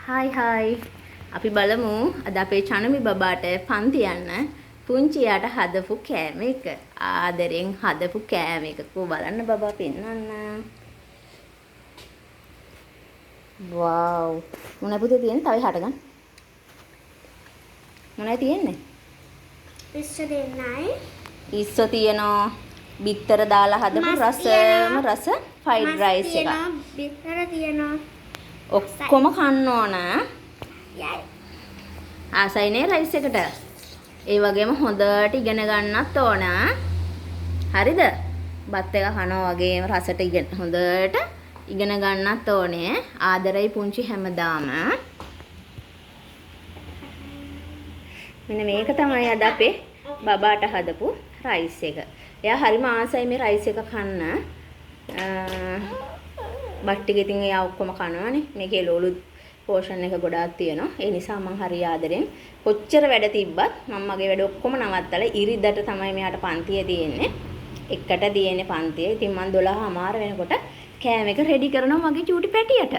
Hi hi. අපි බලමු අද අපේ චනුමි බබාට පන්ති යන්න පුංචියාට හදපු කෑම එක. ආදරෙන් හදපු කෑම එක. කො බලන්න බබා පෙන්නන්න. වව්. මොන පුතේ තියෙන්නේ? තව එහාට ගන්න. මොනවද තියෙන්නේ? ඉස්ස දෙන්නයි. ඉස්ස තියනවා. බිත්තර දාලා හදපු රස ෆ්‍රයිඩ් රයිස් එක. බිත්තර තියෙනවා. ඔක්කොම කන්න ඕන. යයි. ආසයිනේ රයිස් එකට. ඒ වගේම හොඳට ඉගෙන ගන්නත් ඕන. හරිද? බත් එක කනවා වගේම රසට හොඳට ඉගෙන ගන්නත් ඕනේ. ආදරයි පුංචි හැමදාම. මෙන්න මේක තමයි අද අපේ බබාට හදපු රයිස් එක. එයා හරිම ආසයි මේ රයිස් එක කන්න. බත් ටික ඉතින් එයා ඔක්කොම කනවානේ. මේකේ ලෝලු පෝෂන් එක ගොඩාක් තියෙනවා. ඒ නිසා මම හරි ආදරෙන් කොච්චර වැඩ තිබ්බත් මම මගේ වැඩ ඔක්කොම නවත්තලා ඉරිදට තමයි මෙයාට පන්තිය තියෙන්නේ. එකට තියෙන්නේ පන්තිය. ඉතින් මම 12:00 වෙනකොට කෑම එක රෙඩි කරනවා මගේ චූටි පැටියට.